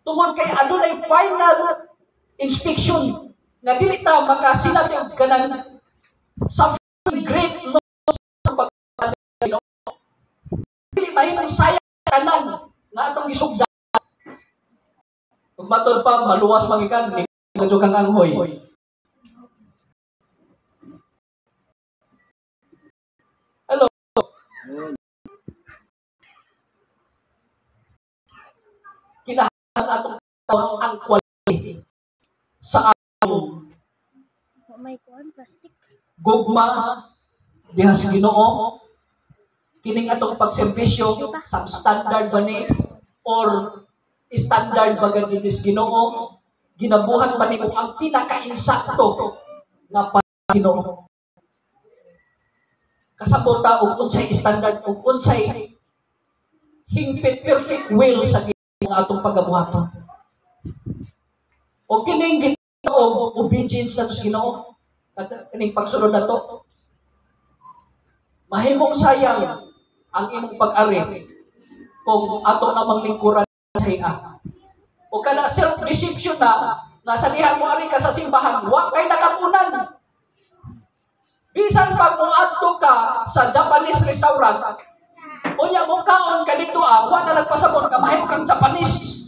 Tungod kay adunay final inspection nga dili ta makasinati og kanang something great no sa pagpadayon. Dili mahimong sayang tanan nga atong isugdan. Ug matod pa maluwas mangikan ni kadyo kang anghoy. Hello. Kinahanglan atong taon ang quality sa atong gugma diha sa Ginoo. Kining atong pagserbisyo substandard ba ni or standard ba gani sa Ginoo? Ginabuhat pa nimo ang pinaka-insakto nga para Ginoo. Kasabot ta og unsay standard ug unsay hingpit perfect will sa Ginoo nga atong pagabuhaton. O kining Ginoo obedience na sa Ginoo, kining pagsunod nato. Mahimong sayang ang imong pag-ari kung ato namang lingkuran sa iya. O kana self-deception na nasa diha mo ari ka sa simbahan, wa kay nakapunan. Bisan pag moadto ka sa Japanese restaurant, unya mo kaon ka dito wa na nagpasabot ka mahimo kang Japanese.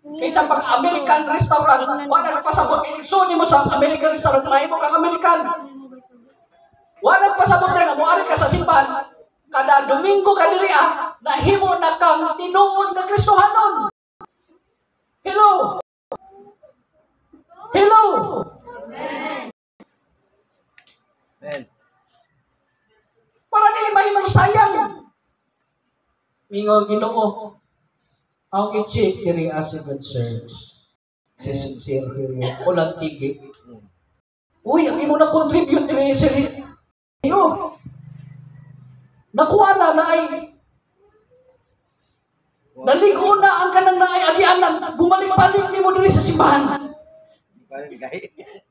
Kaysa pag American restaurant, wa na nagpasabot inisuni mo sa American restaurant, mahimo kang American. Wa nagpasabot nga mo ari ka sa simbahan, kada Domingo ka diri nahimo na kang tinuod nga Kristohanon. Hello. Hello. Amen. Para dili mahimong sayang. Mingo Ginoo. Ang i-check diri as a good church. Si sincere here. Ulang tigi. Uy, ang imo na contribute diri sa iyo. Nakuha na ay naligo na ang kanang naay agianan, bumalik-balik nimo diri sa simbahan.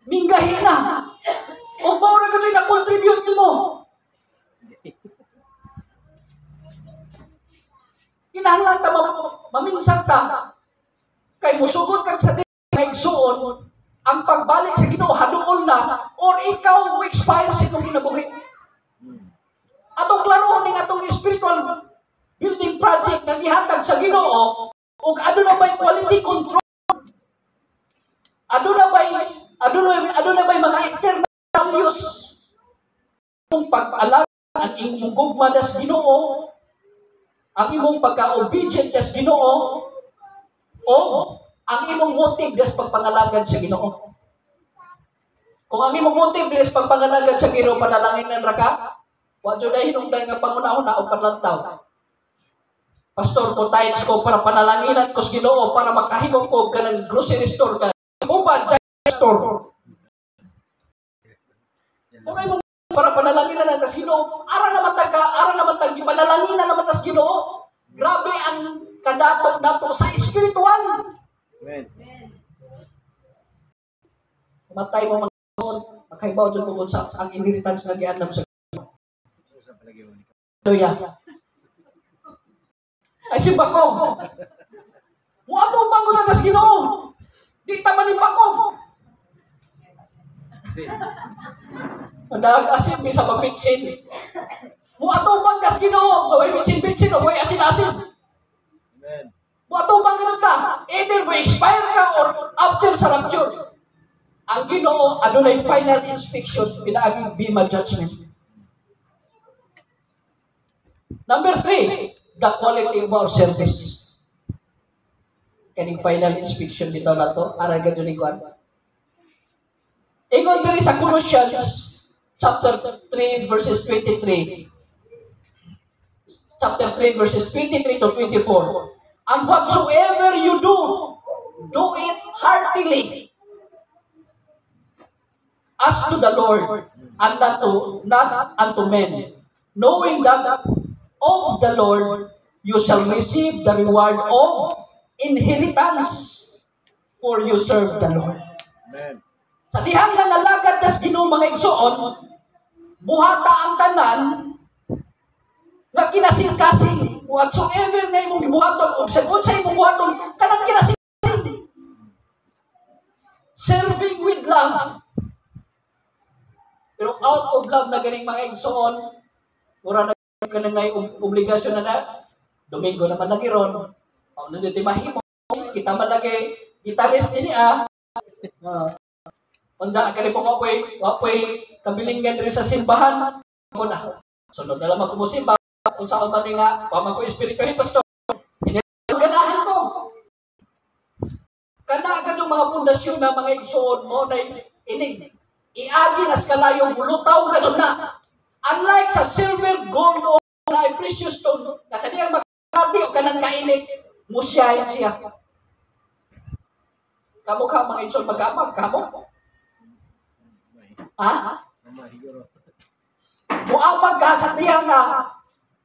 Minggahi na. O mao ra gatoy na contribute nimo. Kinahanglan ta mamingsan ta kay musugod kag sa igsuon ang pagbalik sa Ginoo haduol na or ikaw mo expire sa itong kinabuhi. Atong klarohon ning atong spiritual building project nga gihatag sa Ginoo ug aduna bay quality control. Aduna bay mga eternal values kung pag-alaga ang imong gugma sa Ginoo, ang imong pagka-obedient sa Ginoo, o ang imong motive sa pagpangalagad sa Ginoo. Kung ang imong motive sa pagpangalagad sa Ginoo panalangin ra ka, wa jud ay hinungdan nga pangunahuna o panlantaw. Pastor, ko tithes ko para panalanginan ko sa Ginoo para makahimo ko kanang grocery store ka. Uban sa store. Kung ay para panalanginan ang sa Ginoo, ara naman tag panalanginan naman sa Ginoo. Grabe ang kadato nato sa espiritual. Amen. Matay mo makaibaw jud mo sa ang inheritance nga giandam sa Hallelujah. Ay si Bako. Mo ato bang na sa Ginoo? Di ta man Bako. Andag asin bisa magpitsin. Mo ato bang kas Ginoo, gaway pitsin-pitsin o gaway asin-asin. Amen. Mo ato bang ganun ka? Either we expire ka or after sa rapture. Ang Ginoo adunay final inspection pinaaging bima judgment. Number 3, the quality of our service. Kaning final inspection dito na to, araga dyan ikuan. Ingon diri sa Colossians, chapter 3, verses 23. Chapter 3, verses 23 to 24. And whatsoever you do it heartily, as to the Lord, and not unto men, knowing that of the Lord you shall receive the reward of inheritance, for you serve the Lord. Amen. Sa dihang nangalagad tas Ginoo mga igsoon, buhata ang tanan, nga kinasing-kasing whatsoever nga imong gibuhaton ug sa imong buhaton kanang kinasing-kasing. Serving with love. Pero out of love na ganing mga igsoon, mura na kanang may obligasyon na Domingo naman lagi ron. O na dito mahimo, kita malagi, gitarist niya. Unsa ka ni po wapoy kabilinggan rin sa simbahan. Mo na. Sunod na lamang ko mo simba. Kung saan man nga, pamang ko espiritu ni pastor. Ganahan ko. Kana ka yung mga pundasyon na mga igsoon mo na inig. Iagi nas kalayong bulutaw ka na. Unlike sa silver, gold, o na precious stone, nasa niyang magkati o kanang kainit, musyahin siya. Kamu ka mga igsoon mag-amag, kamu? Ha? Muamag ka sa tiyang nga,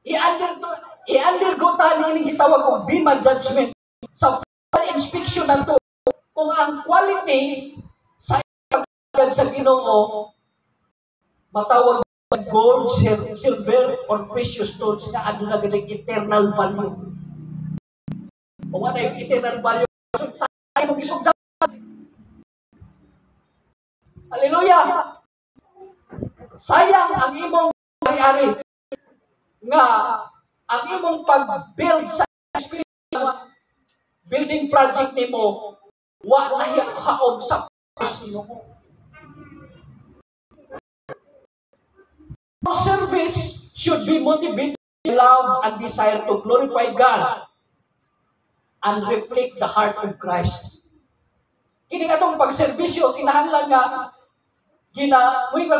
i-undergo tani ini gitawag og bima judgment sa inspection nato kung ang quality sa pagkagad sa Ginoo matawag gold, silver, or precious stones nga aduna ganing eternal value. Kung ano yung eternal value sa imong gisugdan. Hallelujah! Sayang ang imong ari-ari nga ang imong pag-build sa building project nimo wa na haog sa Ginoo. Service should be motivated by love and desire to glorify God and reflect the heart of Christ. Kini atong pagserbisyo kinahanglan nga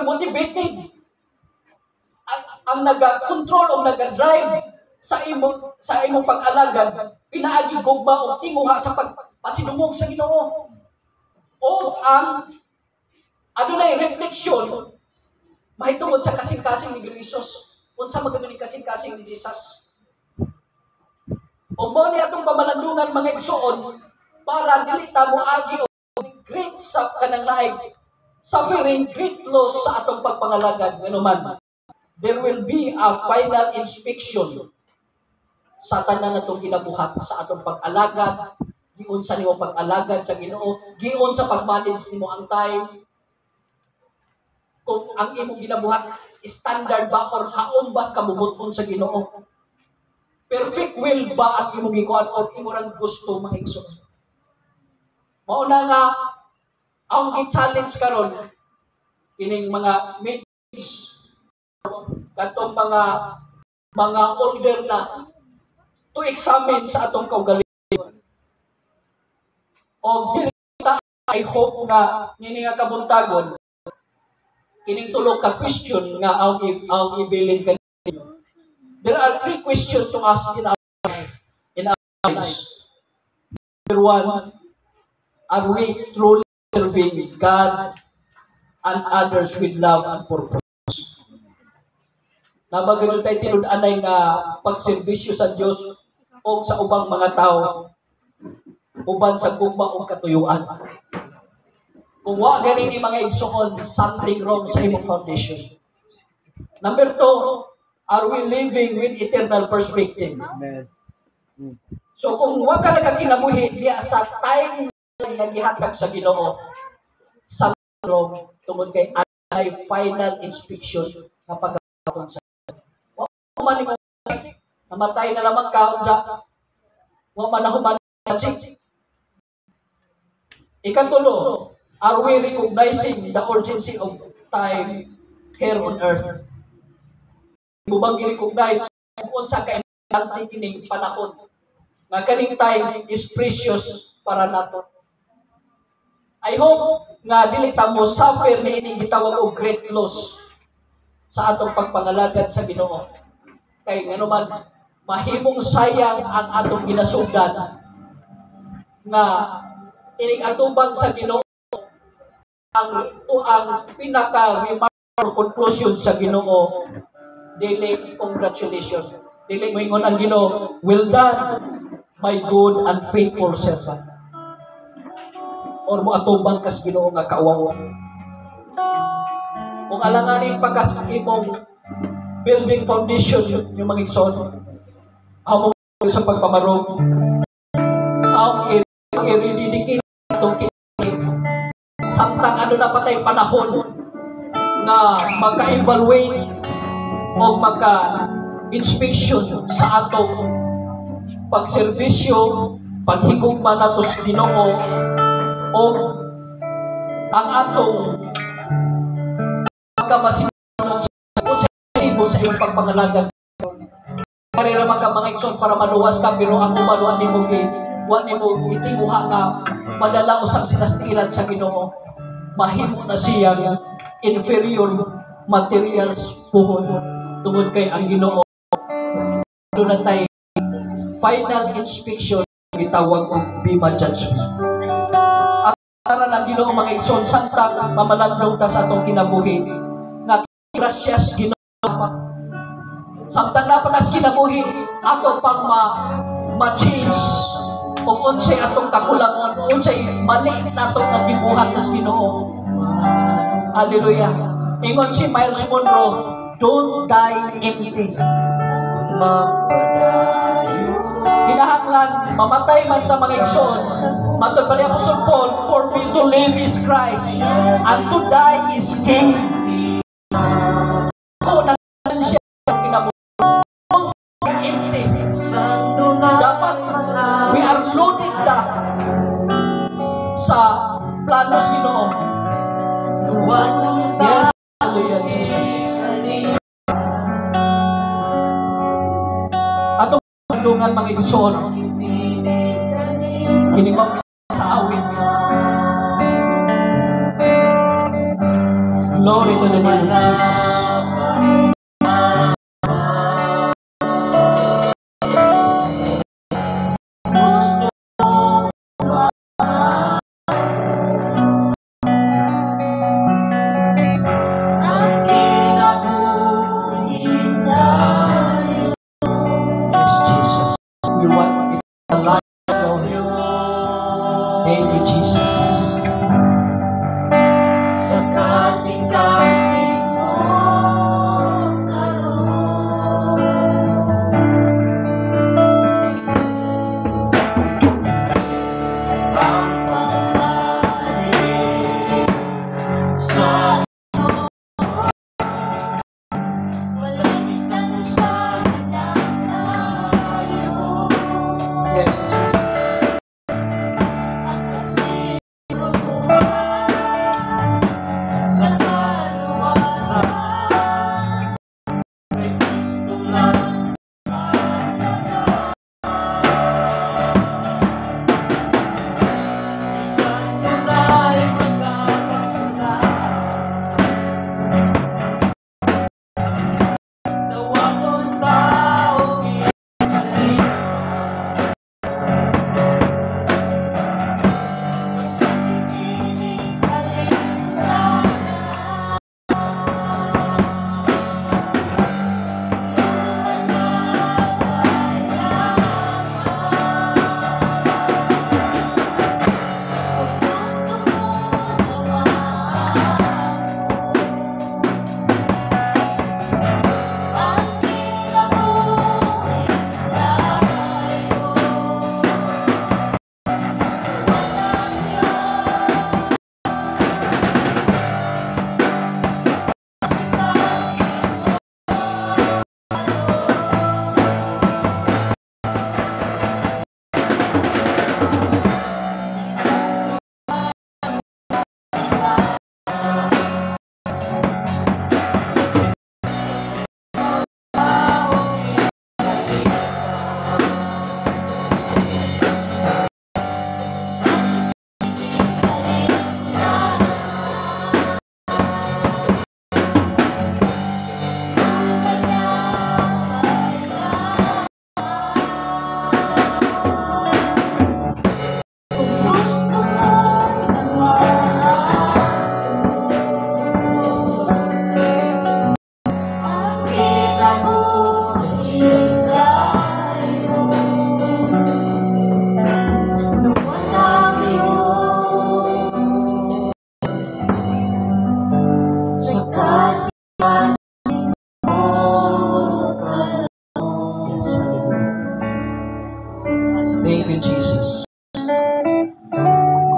motivated ang naga-control o naga-drive sa imong pag-alagad pinaagi gugma o tinguha sa pagpasidungog sa Ginoo o ang adunay refleksyon mahitungod sa kasing-kasing ni Jesus. Unsa magani kasing-kasing ni Jesus? O mo ni atong pamalandungan mga igsoon para dili ta moagi og great sa kanang laig suffering, great loss sa atong pagpangalagad nganuman. There will be a final inspection sa tanan natong ginabuhat sa atong pag-alagad, giun sa nimo pag-alagad sa Ginoo, giun sa pag-manage nimo ang time. Kung ang imong ginabuhat standard ba or haumbas ka bumuton sa Ginoo. Perfect will ba ang imong gikuan o imong gusto mga igsoon? Mao na nga ang gi-challenge karon kining mga maids katong mga older na to examine sa atong kaugalingon. O dili ta I hope nga nini nga kabuntagon kining tulog ka question nga ang ibilin kanino. There are 3 questions to ask in our lives. Number 1, are we truly serving God and others with love and purpose? Nabagano tayo tinud-anay nga pagserbisyo sa Dios o sa ubang mga tao uban sa gugma o katuyuan. Kung wa gani ni mga igsoon, something wrong sa imong foundation. Number 2, are we living with eternal perspective? Amen. So kung wa ka nagakinabuhi diya sa time nga gihatag sa Ginoo, something wrong tungod kay ay final inspection nga pagkakon sa wa man mo namatay na lamang ka unsa wa man nahuman ikatulo. Are we recognizing the urgency of time here on earth? Mubang i-recognize kung unsa ka importante kining panahon nga kaning time is precious para nato. I hope nga dili ta mo suffer ni ining gitawag og great loss sa atong pagpangalagad sa Ginoo. Kay nganuman mahimong sayang ang atong ginasugdan nga ining atubang sa Ginoo ang pinaka-remark or conclusion sa Ginoo, dili congratulations. Dili mo ingon ang Ginoo, well done, my good and faithful servant. Or mo atubang kas Ginoo nga kaawawa. Kung alanganin pagkas imong building foundation yung mga igsoon. Amo sa pagpamarog. Ang i-rededicate itong samtang ano na patay panahon na magka-evaluate o magka-inspection sa atong pagserbisyo, paghigugma nato sa Ginoo o ang atong pagkamasinunod sa ibo sa iyong pagpangalagan. Kaya naman ka mga igsoon para maluwas ka, pero ang umaluan ni mo itimuha nga madala usang sinastilan sa Ginoo. Mahimo na siya inferior materials puhon tungod kay ang Ginoo. Doon na tayo final inspection gitawag og bima judgment. At para lang Ginoo mga igsoon samtang mamalandong ta sa atong kinabuhi nga gracias Ginoo. Samtang napatas kinabuhi ato pang ma-change o unsay atong kakulangon, unsay mali natong nagibuhat sa Ginoo. Hallelujah. Ingon si Miles Monroe, don't die empty. Kinahanglan mamatay man sa mga igsoon. Matod pa ni Apostol Paul, for me to live is Christ and to die is gain. Kung nagkaroon siya kinabuhi empty. Dapat we are loaded up sa planos Ginoo. Yes, hallelujah, Jesus. Atong tulungan mga igsoon. Kinimang sa awit. Glory to the name of Jesus. Thank you, Jesus. Sa kasing-kasing mo, ang pagpapalit sa walang isang usapan na sa'yo. Yes, Jesus.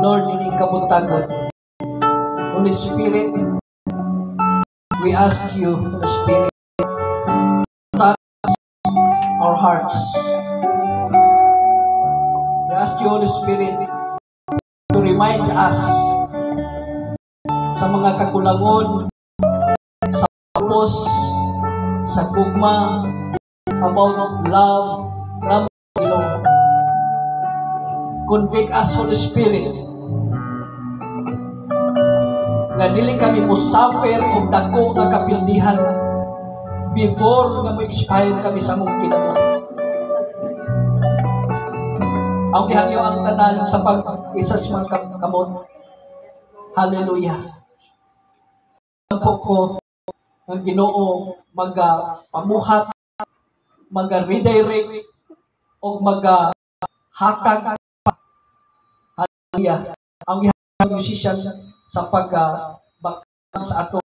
Lord, ining kabuntagon. Holy Spirit, we ask you, Holy Spirit, touch our hearts. We ask you, Holy Spirit, to remind us sa mga kakulangon, sa purpose, sa gugma, about love, from Lord. Convict us, Holy Spirit, nga dili kami mo suffer o dako nga kapildihan before nga mo expire kami sa mong kinabuhi. Ang gihangyo ang tanan sa pag-isa sa mga kamot. Hallelujah. Ang ko ang Ginoo maga-pamuhat, maga-redirect, o maga-hatag. Hallelujah. Ang gihangyo musician sa pag-bakang sa ato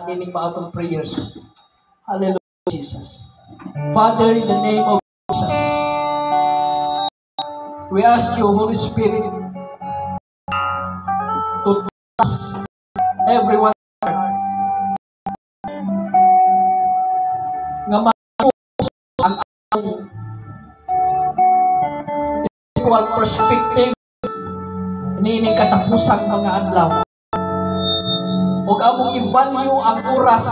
ining maatong prayers. Hallelujah, Jesus. Father, in the name of Jesus, we ask you, Holy Spirit, to touch everyone's hearts. Nga ma-focus ang atong spiritual perspective niining katapusang mga adlaw. Ug among i-value ang oras.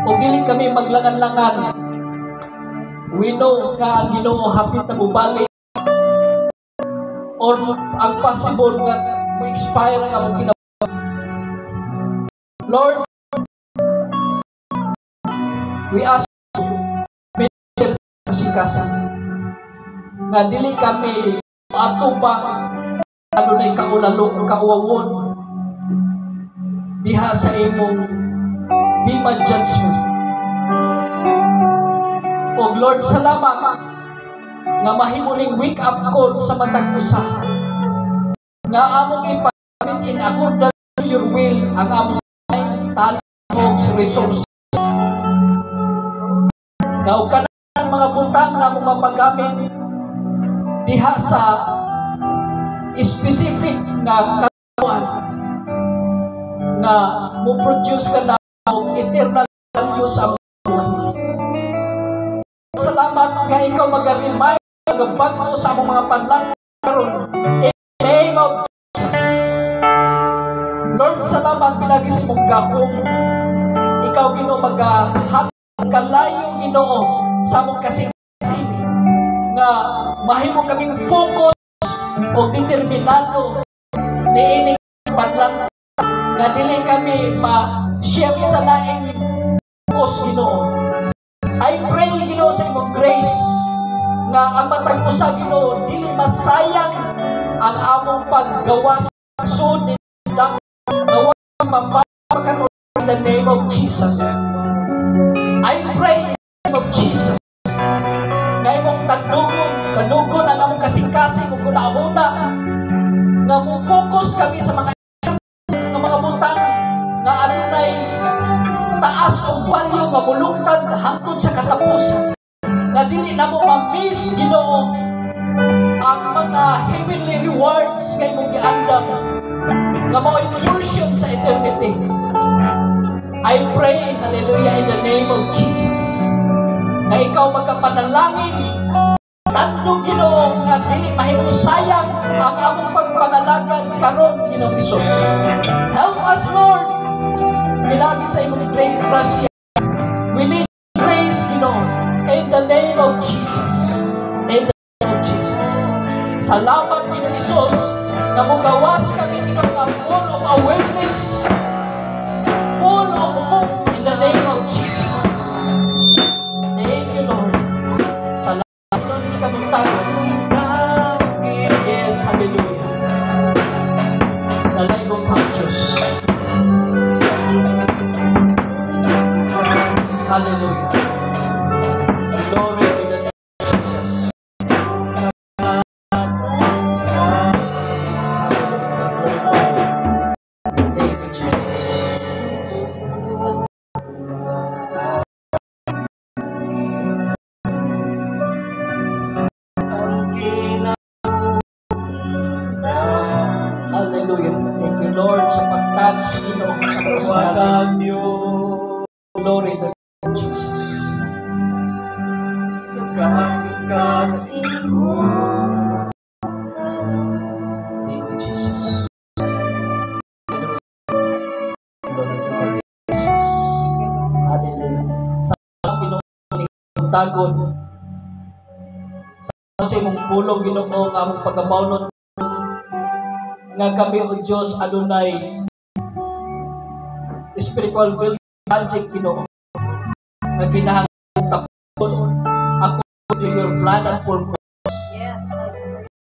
Ug dili kami maglangan-langan. We know nga ang Ginoo hapit na mubalik or ang possible nga mo-expire ang among kinabuhi. Lord, we ask you, minister sa sikasa, nga dili kami ato ba adunay kaulalo kauwawon diha sa imong bima judgment. O Lord, salamat nga mahimo ning wake up call sa matag usa nga among ipamit in accordance to your will ang among talent o resources. Nga og kanang mga butang nga among mapagamit diha sa specific nga katawan nga mo produce ka na eternal value sa buhay. Salamat nga ikaw mag-remind mag-bago sa among mga panlang karon in the name of Jesus. Lord, salamat pinagi sa imong gahom. Ikaw Ginoo mag-hatag kalayo Ginoo sa among kasing nga mahimo kaming focus o determinado niining panlang nga dili kami ma-shift sa laing focus Ginoo. I pray Ginoo sa imong grace nga ang matag usa Ginoo dili masayang ang among paggawa sa sud ni gawa mapakaron in the name of Jesus. I pray in the name of Jesus na imong kadugon ang among kasing-kasing ug kunahuna nga mo focus kami sa mga butang nga adunay taas og value nga mulungtad hangtod sa katapusan nga dili na mo ma-miss Ginoo ang mga heavenly rewards nga imong giandam nga mao'y portion sa eternity. I pray, hallelujah, in the name of Jesus, na ikaw magkapanalangin tandog Ginoo nga dili mahimong sayang ang among pagpangalagad karon Ginoong Hesus. Help us, Lord. Pinagi sa imong grasya. We need grace, Ginoo, in the name of Jesus. In the name of Jesus. Salamat Ginoong Hesus na mugawas kami ikaw nga full of awareness, full of hope in the name of Jesus. Thank you, Lord. Yes, hallelujah. The life of conscious. Hallelujah. Glory to the name of Jesus. si Ginoo sa Tawagan niyo Glory to Jesus. sa kasing-kasing mo. Thank you, Jesus. Glory to Jesus. Hallelujah. Sa Pinoong tagon, sa imong pulong Ginoo ang among pagkabawnot nga kami o Diyos adunay spiritual building project Ginoo nga kinahanglan tapos ako to your plan and purpose.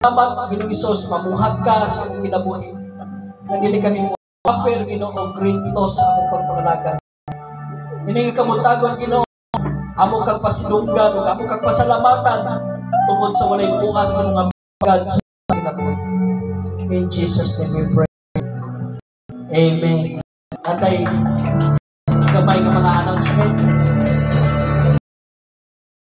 Salamat Ginoong Hesus, mamuhat ka sa akong kinabuhi na dili kami mo offer Ginoo great to sa akong pagpangalaga. Ini nga kamutagon Ginoo amo kag pasidunggan ug amo kag pasalamatan tungod sa walay bukas ng mga God sa kinabuhi. In Jesus' name we pray. Amen. Atay gamay nga mga announcement.